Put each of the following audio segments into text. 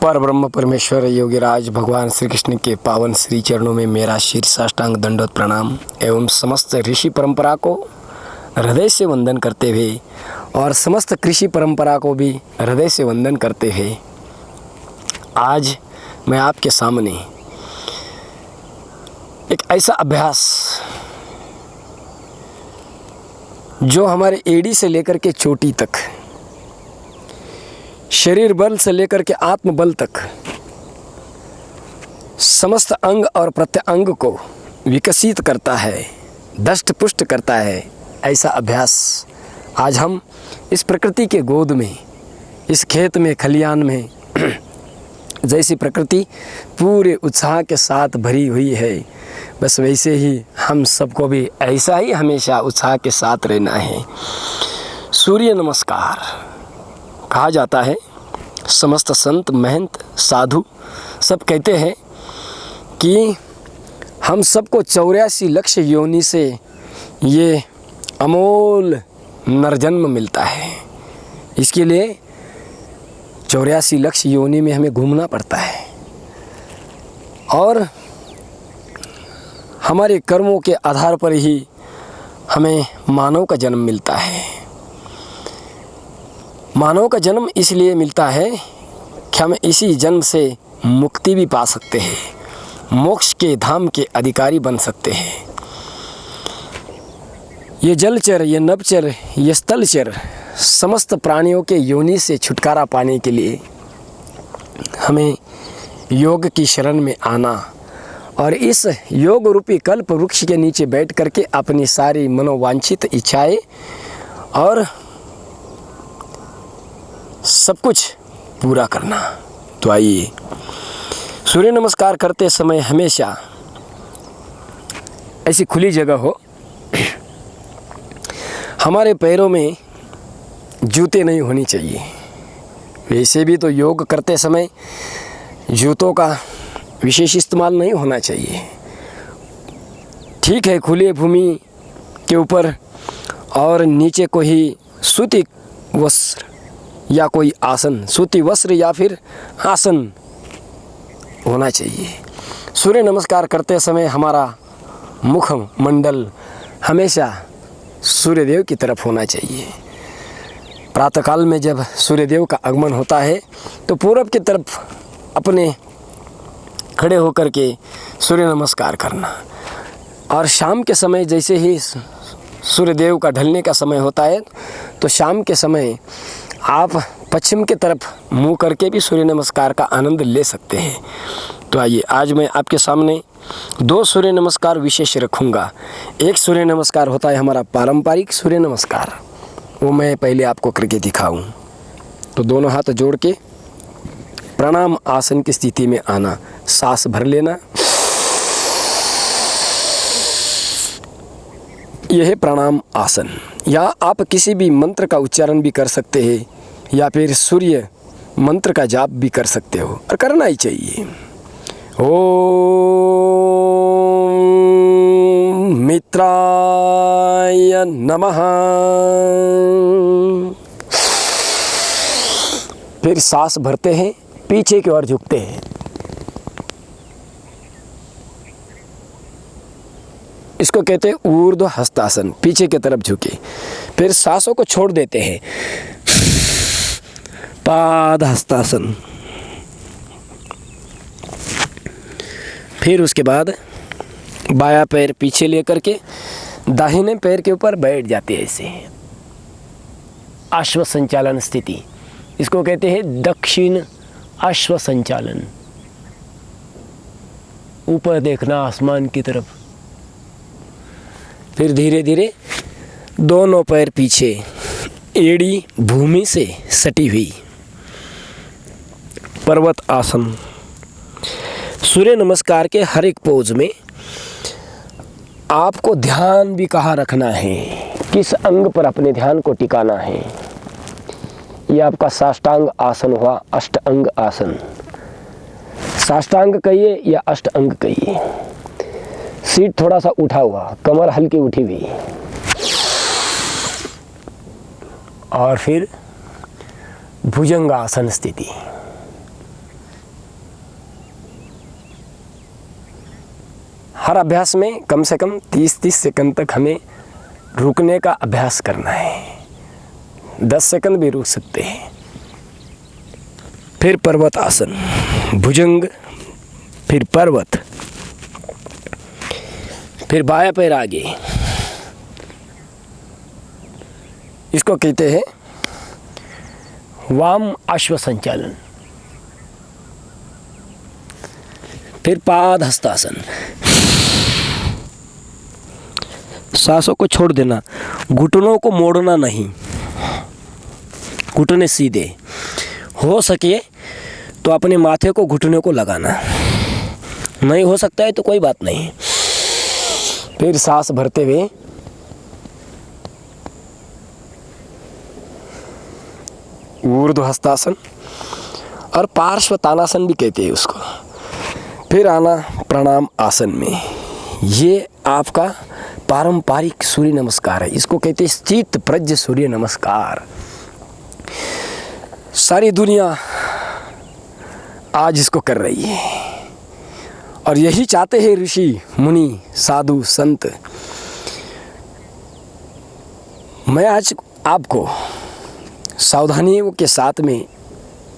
पर ब्रह्म परमेश्वर योगीराज भगवान श्री कृष्ण के पावन श्री चरणों में मेरा शीर्ष साष्टांग दंडवत प्रणाम एवं समस्त ऋषि परंपरा को हृदय से वंदन करते हुए और समस्त कृषि परंपरा को भी हृदय से वंदन करते हुए आज मैं आपके सामने एक ऐसा अभ्यास जो हमारे एड़ी से लेकर के चोटी तक, शरीर बल से लेकर के आत्म बल तक समस्त अंग और प्रत्यंग को विकसित करता है, दष्ट पुष्ट करता है। ऐसा अभ्यास आज हम इस प्रकृति के गोद में, इस खेत में, खलियान में जैसी प्रकृति पूरे उत्साह के साथ भरी हुई है, बस वैसे ही हम सबको भी ऐसा ही हमेशा उत्साह के साथ रहना है। सूर्य नमस्कार कहा जाता है। समस्त संत महंत साधु सब कहते हैं कि हम सबको 84 लक्ष योनि से ये अमोल नरजन्म मिलता है। इसके लिए 84 लक्ष योनि में हमें घूमना पड़ता है और हमारे कर्मों के आधार पर ही हमें मानव का जन्म मिलता है। मानव का जन्म इसलिए मिलता है कि हम इसी जन्म से मुक्ति भी पा सकते हैं, मोक्ष के धाम के अधिकारी बन सकते हैं। ये जलचर, ये नभचर, ये स्थलचर समस्त प्राणियों के योनि से छुटकारा पाने के लिए हमें योग की शरण में आना और इस योग रूपी कल्प वृक्ष के नीचे बैठ करके अपनी सारी मनोवांछित इच्छाएं और सब कुछ पूरा करना। तो आइए, सूर्य नमस्कार करते समय हमेशा ऐसी खुली जगह हो, हमारे पैरों में जूते नहीं होनी चाहिए। वैसे भी तो योग करते समय जूतों का विशेष इस्तेमाल नहीं होना चाहिए। ठीक है, खुले भूमि के ऊपर और नीचे कोई सूती वस्त्र या कोई आसन, सूती वस्त्र या फिर आसन होना चाहिए। सूर्य नमस्कार करते समय हमारा मुख मंडल हमेशा सूर्यदेव की तरफ होना चाहिए। प्रातःकाल में जब सूर्यदेव का आगमन होता है तो पूरब की तरफ अपने खड़े होकर के सूर्य नमस्कार करना और शाम के समय जैसे ही सूर्यदेव का ढलने का समय होता है तो शाम के समय आप पश्चिम की तरफ मुँह करके भी सूर्य नमस्कार का आनंद ले सकते हैं। तो आइए, आज मैं आपके सामने 2 सूर्य नमस्कार विशेष रखूँगा। एक सूर्य नमस्कार होता है हमारा पारंपरिक सूर्य नमस्कार, वो मैं पहले आपको करके दिखाऊं। तो दोनों हाथ जोड़ के प्रणाम आसन की स्थिति में आना, सांस भर लेना, यह है प्रणाम आसन। या आप किसी भी मंत्र का उच्चारण भी कर सकते हैं या फिर सूर्य मंत्र का जाप भी कर सकते हो और करना ही चाहिए। ओम मित्राय नमः। फिर सांस भरते हैं, पीछे की ओर झुकते हैं। इसको कहते हैं ऊर्ध्व हस्तासन, पीछे की तरफ झुके। फिर सांसों को छोड़ देते हैं, पाद हस्तासन। फिर उसके बाद बायां पैर पीछे लेकर के दाहिने पैर के ऊपर बैठ जाते हैं ऐसे, अश्व संचालन स्थिति। इसको कहते हैं दक्षिण अश्व संचालन। ऊपर देखना आसमान की तरफ। फिर धीरे धीरे दोनों पैर पीछे, एड़ी भूमि से सटी हुई, पर्वत आसन। सूर्य नमस्कार के हर एक पोज में आपको ध्यान भी कहाँ रखना है, किस अंग पर अपने ध्यान को टिकाना है। ये आपका साष्टांग आसन हुआ, अष्टांग आसन। साष्टांग कहिए या अष्टांग कहिए। सीट थोड़ा सा उठा हुआ, कमर हल्की उठी हुई, और फिर भुजंगासन स्थिति। हर अभ्यास में कम से कम 30-30 सेकंड तक हमें रुकने का अभ्यास करना है। 10 सेकंड भी रुक सकते हैं। फिर पर्वत आसन, भुजंग, फिर पर्वत, फिर बायां पैर आगे, इसको कहते हैं वाम अश्व संचालन। फिर पाद हस्तासन, सांसों को छोड़ देना, घुटनों को मोड़ना नहीं, घुटने सीधे, हो सके तो अपने माथे को घुटने को लगाना, नहीं हो सकता है तो कोई बात नहीं। फिर सांस भरते हुए ऊर्ध्व हस्तासन और पार्श्व तानासन भी कहते हैं उसको। फिर आना प्रणाम आसन में। ये आपका पारंपरिक सूर्य नमस्कार है, इसको कहते हैं स्थित प्रज्ञ सूर्य नमस्कार। सारी दुनिया आज इसको कर रही है और यही चाहते हैं ऋषि मुनि साधु संत। मैं आज आपको सावधानियों के साथ में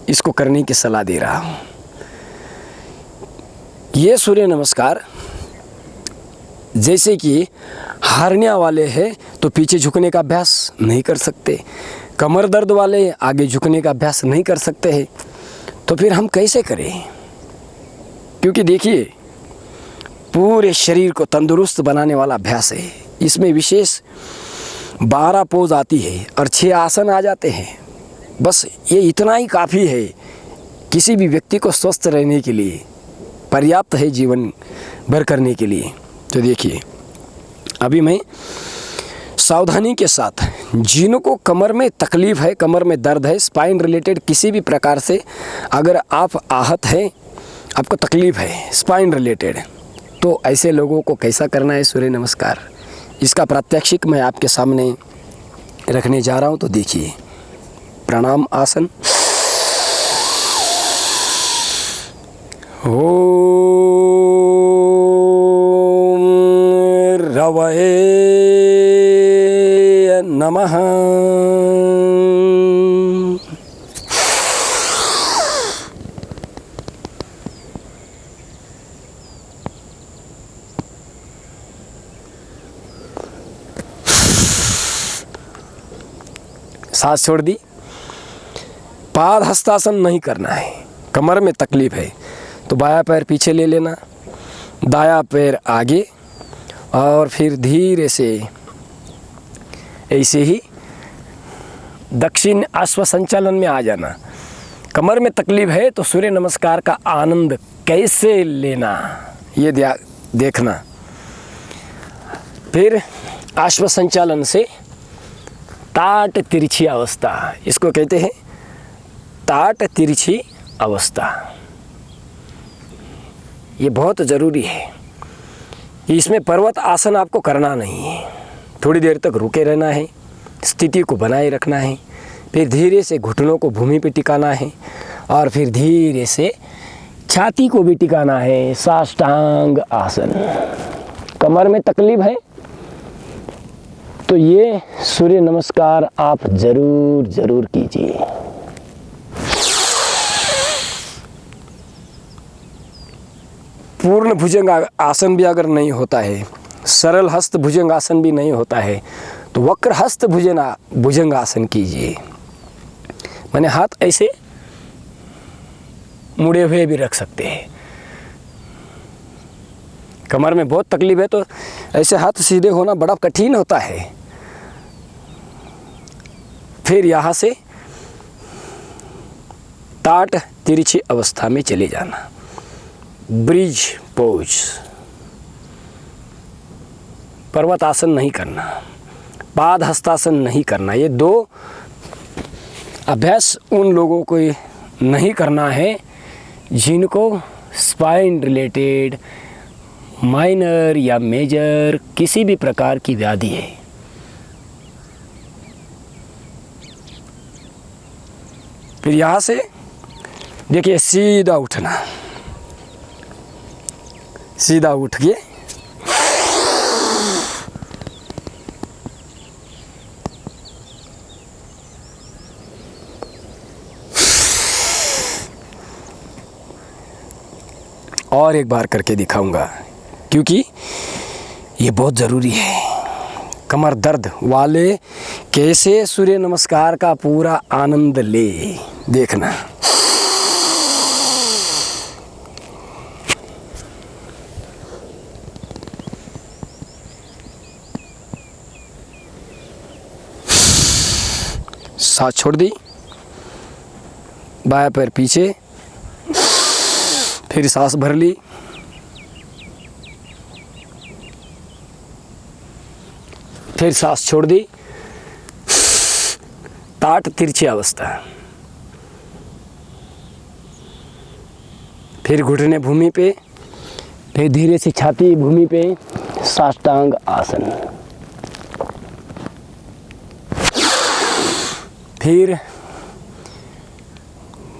इसको करने की सलाह दे रहा हूँ। ये सूर्य नमस्कार जैसे कि हारनिया वाले हैं तो पीछे झुकने का अभ्यास नहीं कर सकते, कमर दर्द वाले आगे झुकने का अभ्यास नहीं कर सकते हैं, तो फिर हम कैसे करें? क्योंकि देखिए पूरे शरीर को तंदुरुस्त बनाने वाला अभ्यास है। इसमें विशेष 12 पोज आती है और 6 आसन आ जाते हैं। बस ये इतना ही काफ़ी है किसी भी व्यक्ति को स्वस्थ रहने के लिए, पर्याप्त है जीवन भर करने के लिए। तो देखिए अभी मैं सावधानी के साथ जिनको कमर में तकलीफ़ है, कमर में दर्द है, स्पाइन रिलेटेड किसी भी प्रकार से अगर आप आहत हैं, आपको तकलीफ़ है स्पाइन रिलेटेड, तो ऐसे लोगों को कैसा करना है सूर्य नमस्कार, इसका प्रात्यक्षिक मैं आपके सामने रखने जा रहा हूँ। तो देखिए प्रणाम आसन। ओम रवये नमः। सांस छोड़ दी। पाद हस्तासन नहीं करना है। कमर में तकलीफ है तो बायां पैर पीछे ले लेना, दायां पैर आगे, और फिर धीरे से ऐसे ही दक्षिण अश्व संचालन में आ जाना। कमर में तकलीफ है तो सूर्य नमस्कार का आनंद कैसे लेना ये देखना। फिर अश्व संचालन से ताट तिरछी अवस्था, इसको कहते हैं ताट तिरछी अवस्था। ये बहुत ज़रूरी है। इसमें पर्वत आसन आपको करना नहीं है, थोड़ी देर तक रुके रहना है, स्थिति को बनाए रखना है, फिर धीरे से घुटनों को भूमि पे टिकाना है और फिर धीरे से छाती को भी टिकाना है। साष्टांग आसन। कमर में तकलीफ है तो ये सूर्य नमस्कार आप ज़रूर कीजिए। पूर्ण भुजंग आसन भी अगर नहीं होता है, सरल हस्त भुजंग आसन भी नहीं होता है, तो वक्र हस्त भुजंग आसन कीजिए। माने हाथ ऐसे मुड़े हुए भी रख सकते हैं। कमर में बहुत तकलीफ है तो ऐसे हाथ सीधे होना बड़ा कठिन होता है। फिर यहाँ से ताट तिरछी अवस्था में चले जाना। ब्रिज पोज, पर्वत आसन नहीं करना, पाद हस्तासन नहीं करना। ये 2 अभ्यास उन लोगों को नहीं करना है जिनको स्पाइन रिलेटेड माइनर या मेजर किसी भी प्रकार की व्याधि है। फिर यहाँ से देखिए सीधा उठना, सीधा उठ के और एक बार करके दिखाऊंगा, क्योंकि ये बहुत ज़रूरी है। कमर दर्द वाले कैसे सूर्य नमस्कार का पूरा आनंद ले, देखना। सांस छोड़ दी, बायां पैर पीछे, फिर सांस भर ली, फिर सांस छोड़ दी, ताट तिरछी अवस्था, फिर घुटने भूमि पे, फिर धीरे से छाती भूमि पे, साष्टांग आसन, फिर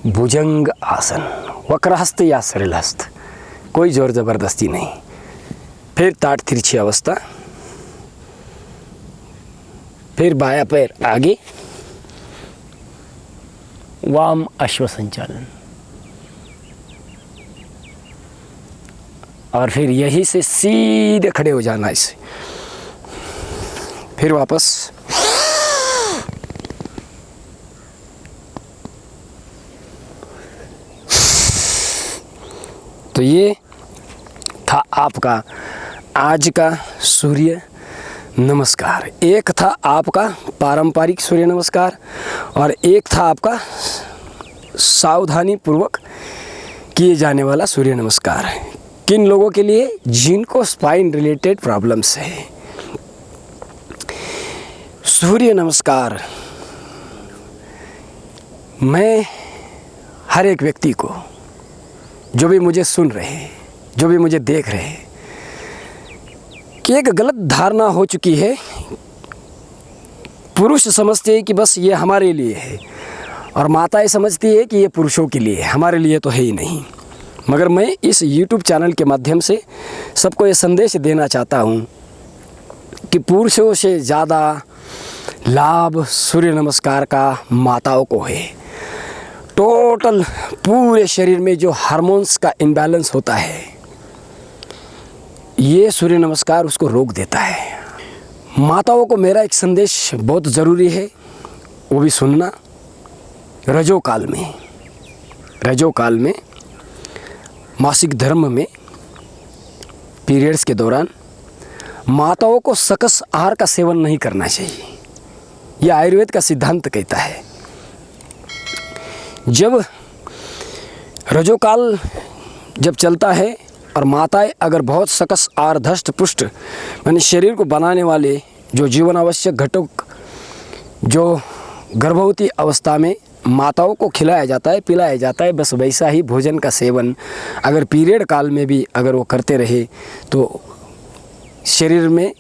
भुजंग आसन, वक्रहस्त या सरल हस्त, कोई जोर जबरदस्ती नहीं। फिर ताट तिरछी अवस्था, फिर बायां पैर आगे, वाम अश्व संचालन, और फिर यहीं से सीधे खड़े हो जाना इसे। फिर वापस, तो ये था आपका आज का सूर्य नमस्कार। एक था आपका पारंपरिक सूर्य नमस्कार और एक था आपका सावधानी पूर्वक किए जाने वाला सूर्य नमस्कार। किन लोगों के लिए? जिनको स्पाइन रिलेटेड प्रॉब्लम्स है। सूर्य नमस्कार मैं हर एक व्यक्ति को, जो भी मुझे सुन रहे हैं, जो भी मुझे देख रहे हैं, कि एक गलत धारणा हो चुकी है। पुरुष समझते हैं कि बस ये हमारे लिए है और माताएं समझती है कि ये पुरुषों के लिए है, हमारे लिए तो है ही नहीं। मगर मैं इस YouTube चैनल के माध्यम से सबको ये संदेश देना चाहता हूँ कि पुरुषों से ज़्यादा लाभ सूर्य नमस्कार का माताओं को है। टोटल पूरे शरीर में जो हार्मोन्स का इम्बैलेंस होता है, ये सूर्य नमस्कार उसको रोक देता है। माताओं को मेरा एक संदेश बहुत ज़रूरी है, वो भी सुनना। रजो काल में मासिक धर्म में पीरियड्स के दौरान माताओं को सकस आहार का सेवन नहीं करना चाहिए। यह आयुर्वेद का सिद्धांत कहता है। जब रजोकाल जब चलता है और माताएं अगर बहुत सकस आहार धष्ट पुष्ट यानी शरीर को बनाने वाले जो जीवन आवश्यक घटक जो गर्भवती अवस्था में माताओं को खिलाया जाता है, पिलाया जाता है, बस वैसा ही भोजन का सेवन अगर पीरियड काल में भी अगर वो करते रहे तो शरीर में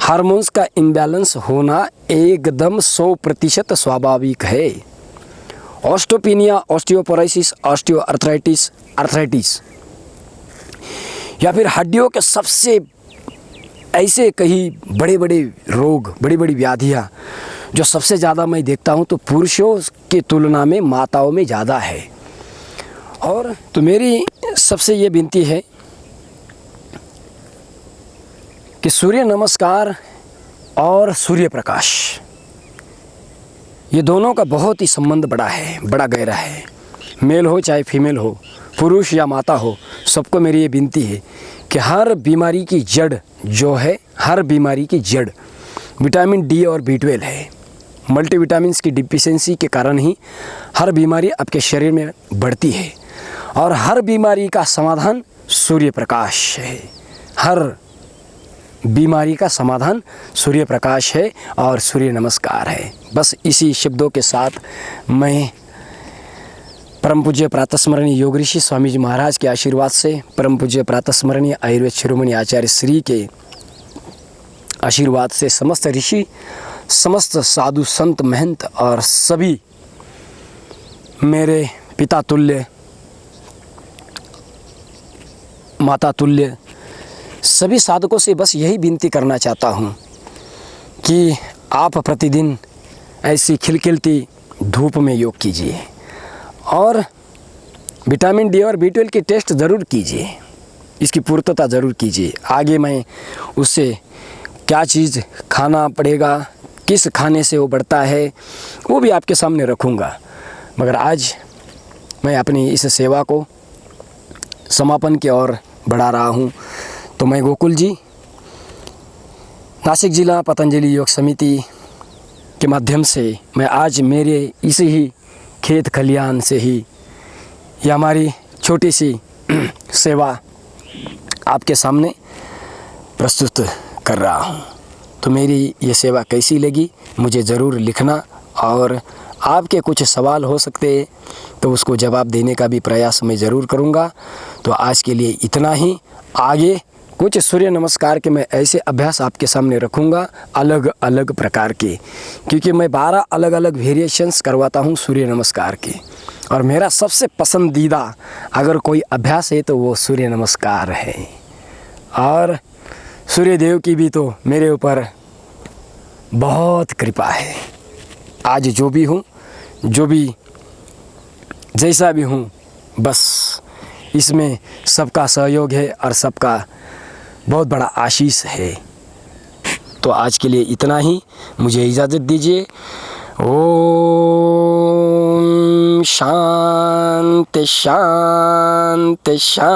हार्मोन्स का इम्बैलेंस होना एकदम 100% स्वाभाविक है। ऑस्टियोपेनिया, ऑस्टियोपोरोसिस, आर्थराइटिस या फिर हड्डियों के सबसे ऐसे कई बड़े बड़े रोग, बड़ी बड़ी व्याधियाँ जो सबसे ज़्यादा मैं देखता हूँ तो पुरुषों की तुलना में माताओं में ज़्यादा है। और तो मेरी सबसे ये विनती है कि सूर्य नमस्कार और सूर्य प्रकाश, ये दोनों का बहुत ही संबंध बड़ा है, बड़ा गहरा है। मेल हो चाहे फीमेल हो, पुरुष या माता हो, सबको मेरी ये विनती है कि हर बीमारी की जड़ जो है, हर बीमारी की जड़ विटामिन डी और B12 है। मल्टीविटामिन्स की डिफिशिएंसी के कारण ही हर बीमारी आपके शरीर में बढ़ती है और हर बीमारी का समाधान सूर्य प्रकाश है। हर बीमारी का समाधान सूर्य प्रकाश है और सूर्य नमस्कार है। बस इसी शब्दों के साथ मैं परम पूज्य प्रातस्मरणीय योग ऋषि स्वामी जी महाराज के आशीर्वाद से, परम पूज्य प्रातस्मरणीय आयुर्वेद शिरोमणि आचार्य श्री के आशीर्वाद से समस्त ऋषि, समस्त साधु संत महंत और सभी मेरे पिता तुल्य, माता तुल्य सभी साधकों से बस यही विनती करना चाहता हूँ कि आप प्रतिदिन ऐसी खिलखिलती धूप में योग कीजिए और विटामिन डी और B12 की टेस्ट ज़रूर कीजिए, इसकी पूर्तता ज़रूर कीजिए। आगे मैं उससे क्या चीज़ खाना पड़ेगा, किस खाने से वो बढ़ता है, वो भी आपके सामने रखूँगा। मगर आज मैं अपनी इस सेवा को समापन की ओर बढ़ा रहा हूँ। तो मैं गोकुल जी, नासिक जिला पतंजलि योग समिति के माध्यम से मैं आज मेरे इसी ही खेत खलियान से ही ये हमारी छोटी सी सेवा आपके सामने प्रस्तुत कर रहा हूँ। तो मेरी ये सेवा कैसी लगी मुझे ज़रूर लिखना, और आपके कुछ सवाल हो सकते हैं तो उसको जवाब देने का भी प्रयास मैं ज़रूर करूँगा। तो आज के लिए इतना ही। आगे कुछ सूर्य नमस्कार के मैं ऐसे अभ्यास आपके सामने रखूँगा अलग अलग प्रकार के, क्योंकि मैं 12 अलग अलग वेरिएशंस करवाता हूँ सूर्य नमस्कार के, और मेरा सबसे पसंदीदा अगर कोई अभ्यास है तो वो सूर्य नमस्कार है। और सूर्य देव की भी तो मेरे ऊपर बहुत कृपा है। आज जो भी हूँ, जो भी जैसा भी हूँ, बस इसमें सबका सहयोग है और सबका बहुत बड़ा आशीष है। तो आज के लिए इतना ही, मुझे इजाज़त दीजिए। ओम शांति शांति शांति।